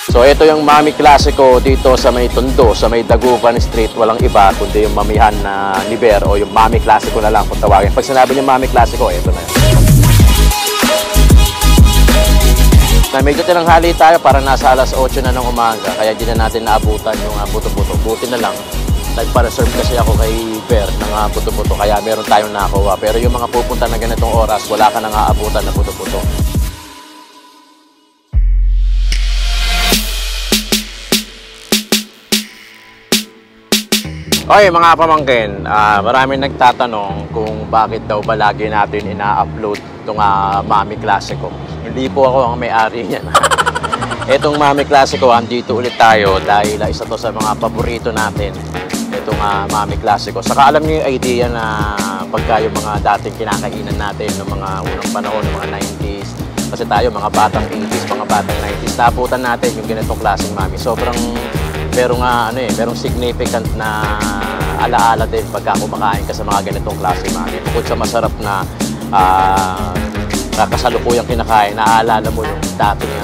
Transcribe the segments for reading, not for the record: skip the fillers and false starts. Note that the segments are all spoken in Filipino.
So ito yung Mami Classico dito sa may Tondo, sa may Dagupan Street. Walang iba kundi yung mamihan na Niver o yung Mami Classico na lang kung tawagin. Pag sinabi niyo Mami Classico, ito na yun. Na medyo tinanghali tayo, para nasa alas 8 na ng umaga, kaya di na natin naabutan yung buto-buto. Buti na lang, nagpa-reserve kasi ako kay Ver ng buto-buto, kaya meron tayong nakuha. Pero yung mga pupunta na ganitong oras, wala ka nang aabutan na buto-buto. Okay mga pamangkin, maraming nagtatanong kung bakit daw ba lagi natin ina-upload itong Mami Classico. Hindi po ako ang may-ari niyan. Itong Mami Classico, andito ulit tayo dahil isa to sa mga paborito natin. Itong Mami Classico. Saka alam niyo yung idea na pagka yung mga dating kinakainan natin ng mga unang panahon, ng mga 90s. Kasi tayo mga batang 80s, mga batang 90s, naputan natin yung ganitong klaseng Mami. Sobrang merong significant na alaala din pagka kumakain ka sa mga ganitong klase Mami. Bukod sa masarap na kasalukuyang kinakain, naaalala mo yung dating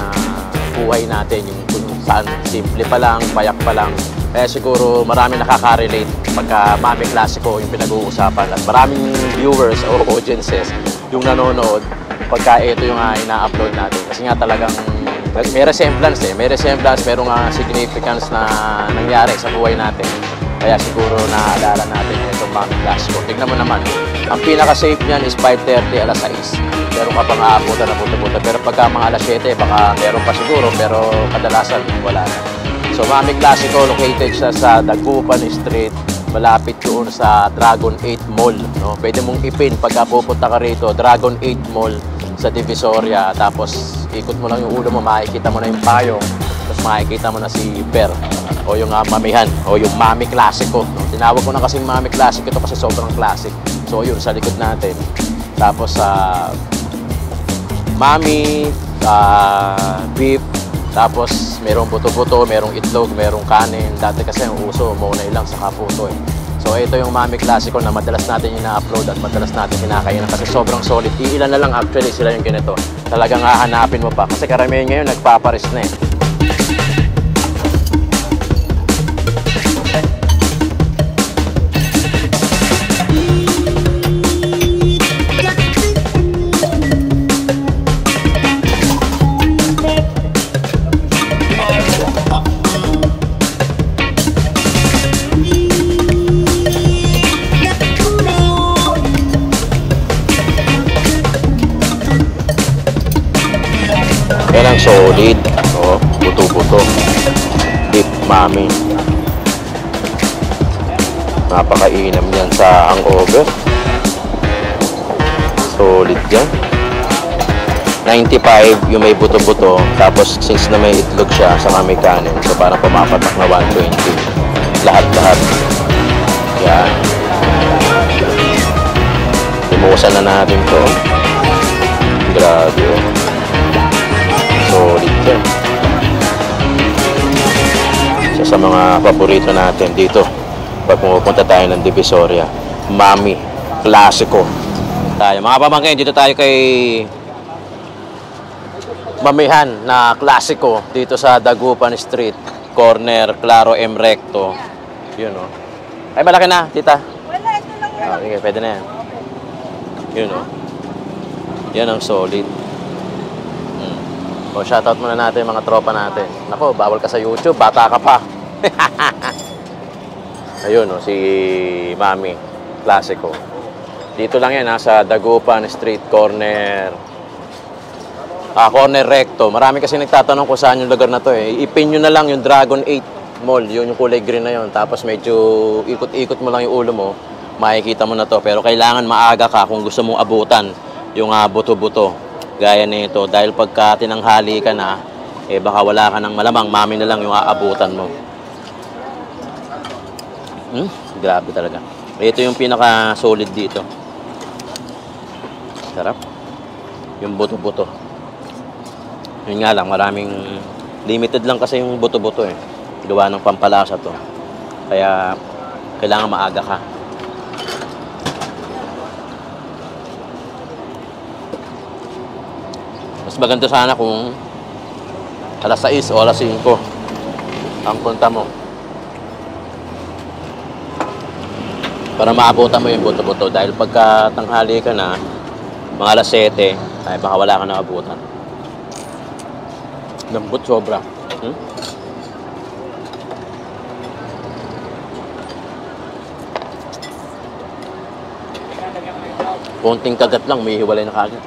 buhay natin, yung kung saan simple pa lang, payak pa lang. Kaya siguro marami nakaka-relate pagka Mami Classico yung pinag-uusapan at maraming viewers o audiences yung nanonood pagka ito yung ina-upload natin. Kasi nga talagang may resemblance merong significance na nangyari sa buhay natin. Kaya siguro naaalala natin itong Mami Classico. Tignan mo naman, ang pinaka-safe niyan is 5:30 alas 6. Meron ka pang aabutan na buto-buto. Pero pagka mga alas 7, baka meron pa siguro, pero kadalasan wala na. So Mami Classico, located siya sa Dagupan Street, malapit doon sa Dragon 8 Mall. No? Pwede mong ipin pagka pupunta ka rito, Dragon 8 Mall sa Divisoria. Tapos ikot mo lang yung ulo mo, makikita mo na yung payong, tapos makikita mo na si Per o yung mamihan o yung Mami Classico. No? Tinawag ko na kasing Mami Classico ito kasi sobrang classic. So yun, sa likod natin. Tapos Mami, beef, tapos merong buto-buto, merong itlog, merong kanin. Dati kasi ang uso, monay lang sa puto eh. So ito yung Mami Classico na madalas natin ina-upload at madalas natin kinakainan kasi sobrang solid. Iilan na lang actually sila yung ganito. Talagang hahanapin mo pa kasi karamihan ngayon nagpaparis na eh. Yan ang solid. O, buto-buto. Beef Mami. Napakainam yan sa hangover. Solid yan. 95 yung may buto-buto. Tapos since na may itlog siya, saka may kanin. So parang pumapatak na 120. Lahat-lahat. Yan. Imuusan na natin to. Grabe o. Solid yan. Isa sa mga paborito natin dito pag pumupunta tayo ng Divisoria, Mami Classico tayo. Mga pamangkin, dito tayo kay mamihan na Classico dito sa Dagupan Street, corner Claro M. Recto. Yun o. Ay, malaki na, tita. Wala, ito lang yan. Okay, pwede na yan. Yun o. Yan ang solid. O, shoutout muna natin mga tropa natin. Nako, bawal ka sa YouTube, bata ka pa. Ayun, si Mami Classico. Dito lang yan, sa Dagupan Street, corner Recto. Marami kasi nagtatanong kung saan yung lugar na to eh. Ipin nyo na lang yung Dragon 8 Mall, yun yung kulay green na yun. Tapos medyo ikot-ikot mo lang yung ulo mo, makikita mo na to. Pero kailangan maaga ka kung gusto mong abutan yung buto-buto. Gaya nito, dahil pagka tinanghali ka na, eh baka wala ka ng malamang, Mami na lang yung aabutan mo. Grabe talaga. Ito yung pinaka-solid dito. Sarap. Yung buto-buto. Yun nga lang, maraming limited lang kasi yung buto-buto eh. Gawa ng pampalasa to. Kaya, kailangan maaga ka. Mas maganda sana kung Alas 6 o alas 5 ang punta mo. Para maabutan mo yung buto-buto. Dahil pagka tanghali ka na, mga alas 7, ay baka wala ka na abutan. Lambot sobra. Konting kagat lang, may hiwalay na kagad.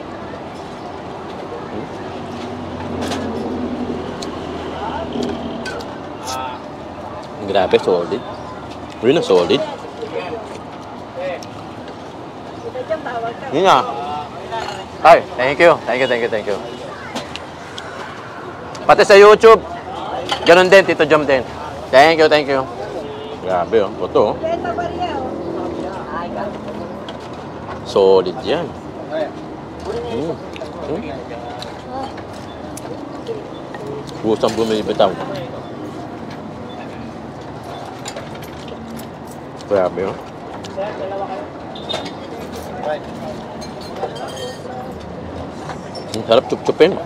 Grabe, solid. Yun na, solid. Yun na. Ay, thank you. Thank you. Pati sa YouTube, ganun din, Tito Jom din. Thank you. Grabe, oh. Ito, oh. Solid yan. Pusang bumibitaw. Grabe, oh. Ang sarap chup-chupin.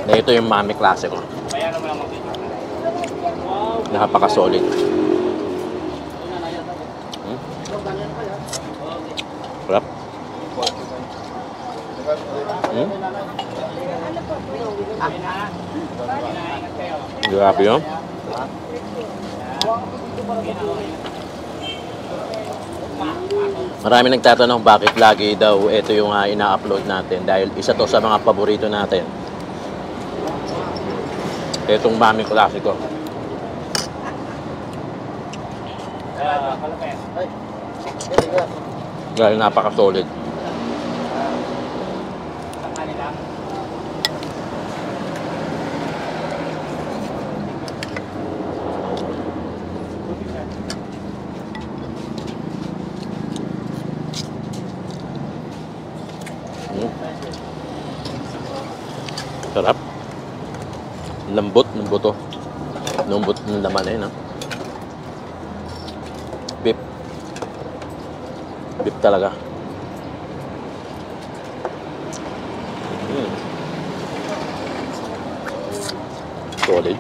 Na ito yung mami klase ko. Napaka-solid. Sarap. Grabe yun. Marami nagtatanong bakit lagi daw ito yung ina-upload natin dahil isa to sa mga paborito natin. Itong mami klasiko. Dahil napaka-solid. Sarap. Lambot ng buto. Lambot ng laman na yun, ha? Beef. Beef talaga. Solid.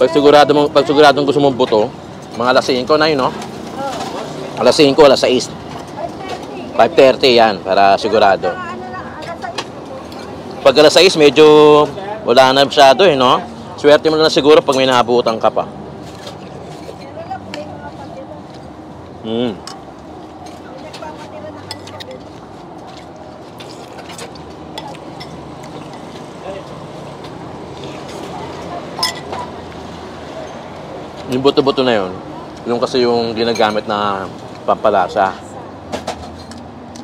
Pag siguradong gusto mong buto, mga alas 5 na yun, no? Alas 5, alas 6. 5:30 yan, para sigurado. Pag alas 6, medyo wala na masyado, eh, no? Swerte mo na siguro pag may naabutan ka pa. Yung buto-buto na yun, yung kasi yung ginagamit na pampalasa.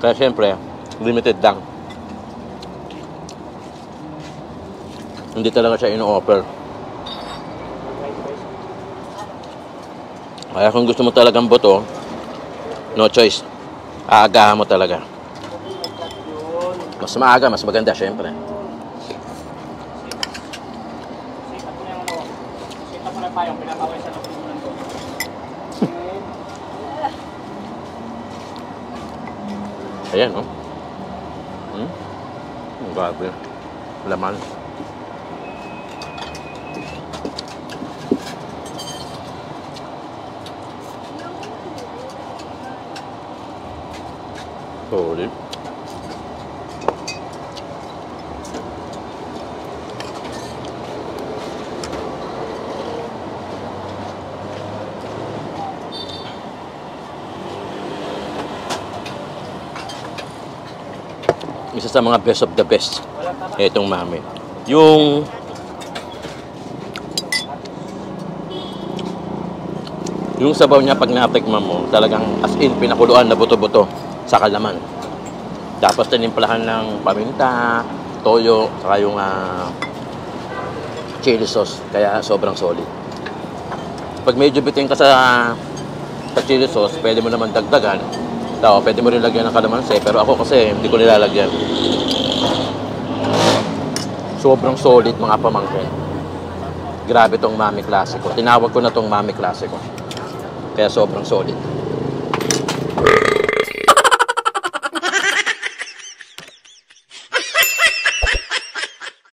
Kaya siyempre, limited lang. Hindi talaga siya ino-offer. Kaya kung gusto mo talagang buto, no choice. Aagahan mo talaga. Mas maaga, mas maganda siyempre. Ayan, no? Grabe. Laman. Solid. Isa sa mga best of the best itong mami. Yung sabaw niya pag natikman mo, talagang as in pinakuluan na buto-buto sa kalaman. Tapos tinimplahan ng paminta, toyo, saka yung chili sauce. Kaya sobrang solid. Pag medyo bitin ka sa sa chili sauce, pwede mo naman dagdagan. So, pwede mo rin lagyan ng kalamansi, pero ako kasi hindi ko nilalagyan. Sobrang solid mga pamangkin. Grabe tong Mami Classico. Tinawag ko na tong Mami Classico. Kaya sobrang solid.